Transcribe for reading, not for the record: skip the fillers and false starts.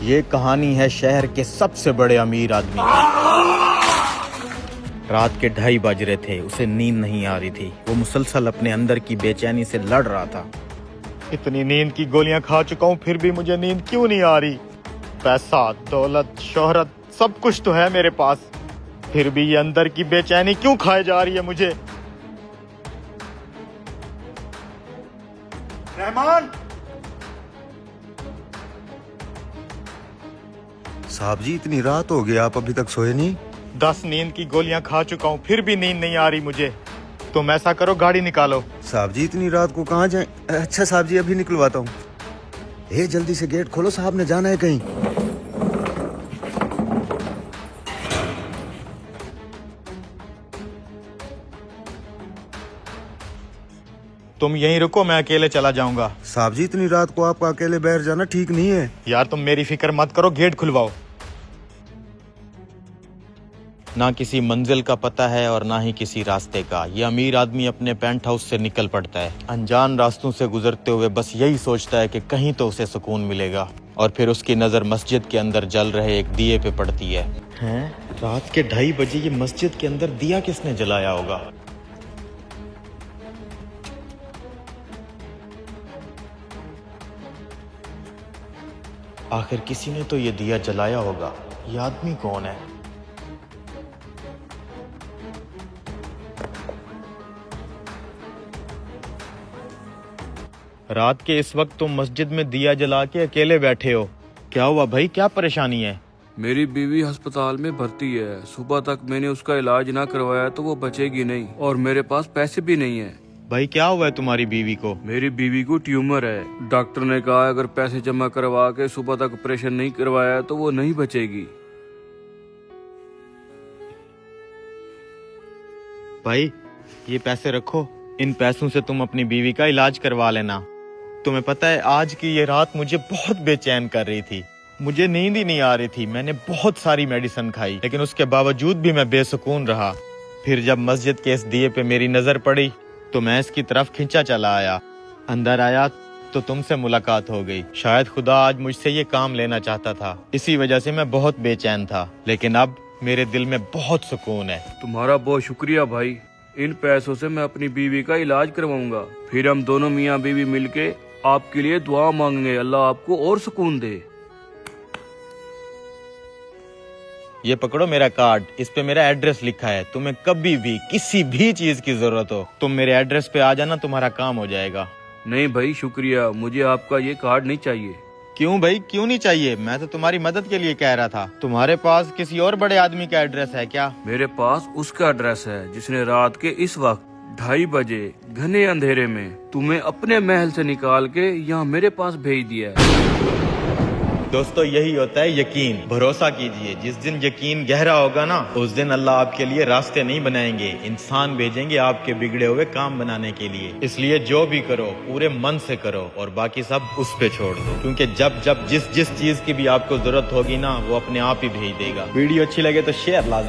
یہ کہانی ہے شہر کے سب سے بڑے امیر آدمی رات کے 2:30 بج رہے تھے، اسے نیند نہیں آ رہی تھی، وہ مسلسل اپنے اندر کی بے چینی سے لڑ رہا تھا۔ اتنی نیند کی گولیاں کھا چکا ہوں، پھر بھی مجھے نیند کیوں نہیں آ رہی؟ پیسہ، دولت، شہرت، سب کچھ تو ہے میرے پاس، پھر بھی یہ اندر کی بے چینی کیوں کھائے جا رہی ہے مجھے؟ رحمان! صاحب جی اتنی رات ہو گئی، آپ ابھی تک سوئے نہیں؟ 10 نیند کی گولیاں کھا چکا ہوں، پھر بھی نیند نہیں آ رہی مجھے۔ تم ایسا کرو، گاڑی نکالو۔ صاحب جی اتنی رات کو کہاں جائیں؟ اچھا صاحب جی ابھی نکلواتا ہوں۔ جلدی سے گیٹ کھولو، صاحب نے جانا ہے کہیں۔ تم یہیں رکو، میں اکیلے چلا جاؤں گا۔ صاحب جی اتنی رات کو آپ کا اکیلے باہر جانا ٹھیک نہیں ہے۔ یار تم میری فکر مت کرو، گیٹ کھلواؤ۔ نہ کسی منزل کا پتہ ہے اور نہ ہی کسی راستے کا۔ یہ امیر آدمی اپنے پینٹ ہاؤس سے نکل پڑتا ہے، انجان راستوں سے گزرتے ہوئے بس یہی سوچتا ہے کہ کہیں تو اسے سکون ملے گا، اور پھر اس کی نظر مسجد کے اندر جل رہے ایک دیے پہ پڑتی ہے۔ رات کے 2:30 بجے یہ مسجد کے اندر دیا کس نے جلایا ہوگا؟ آخر کسی نے تو یہ دیا جلایا ہوگا۔ یہ آدمی کون ہے؟ رات کے اس وقت تم مسجد میں دیا جلا کے اکیلے بیٹھے ہو، کیا ہوا بھائی؟ کیا پریشانی ہے؟ میری بیوی ہسپتال میں بھرتی ہے، صبح تک میں نے اس کا علاج نہ کروایا تو وہ بچے گی نہیں، اور میرے پاس پیسے بھی نہیں ہیں۔ بھائی کیا ہوا ہے تمہاری بیوی کو؟ میری بیوی کو ٹیومر ہے، ڈاکٹر نے کہا اگر پیسے جمع کروا کے صبح تک آپریشن نہیں کروایا تو وہ نہیں بچے گی۔ بھائی یہ پیسے رکھو، ان پیسوں سے تم اپنی بیوی کا علاج کروا لینا۔ تمہیں پتہ ہے آج کی یہ رات مجھے بہت بے چین کر رہی تھی، مجھے نیند ہی نہیں آ رہی تھی، میں نے بہت ساری میڈیسن کھائی لیکن اس کے باوجود بھی میں بے سکون رہا۔ پھر جب مسجد کے اس دیے پہ میری نظر پڑی تو میں اس کی طرف کھنچا چلا آیا، اندر آیا تو تم سے ملاقات ہو گئی۔ شاید خدا آج مجھ سے یہ کام لینا چاہتا تھا، اسی وجہ سے میں بہت بے چین تھا، لیکن اب میرے دل میں بہت سکون ہے۔ تمہارا بہت شکریہ بھائی، ان پیسوں سے میں اپنی بیوی کا علاج کرواؤں گا، پھر ہم دونوں میاں بیوی مل کے آپ کے لیے دعا مانگیں گے، اللہ آپ کو اور سکون دے۔ یہ پکڑو میرا کارڈ، اس پہ میرا ایڈریس لکھا ہے، تمہیں کبھی بھی کسی بھی چیز کی ضرورت ہو تم میرے ایڈریس پہ آ جانا، تمہارا کام ہو جائے گا۔ نہیں بھائی شکریہ، مجھے آپ کا یہ کارڈ نہیں چاہیے۔ کیوں بھائی کیوں نہیں چاہیے؟ میں تو تمہاری مدد کے لیے کہہ رہا تھا۔ تمہارے پاس کسی اور بڑے آدمی کا ایڈریس ہے کیا؟ میرے پاس اس کا ایڈریس ہے جس نے رات کے اس وقت 2:30 بجے گھنے اندھیرے میں تمہیں اپنے محل سے نکال کے یہاں میرے پاس بھیج دیا ہے۔ دوستو یہی ہوتا ہے یقین، بھروسہ کیجئے، جس دن یقین گہرا ہوگا نا اس دن اللہ آپ کے لیے راستے نہیں بنائیں گے، انسان بھیجیں گے آپ کے بگڑے ہوئے کام بنانے کے لیے۔ اس لیے جو بھی کرو پورے من سے کرو اور باقی سب اس پہ چھوڑ دو، کیونکہ جب جس چیز کی بھی آپ کو ضرورت ہوگی نا وہ اپنے آپ ہی بھیج دے گا۔ ویڈیو اچھی لگے تو شیئر لازمی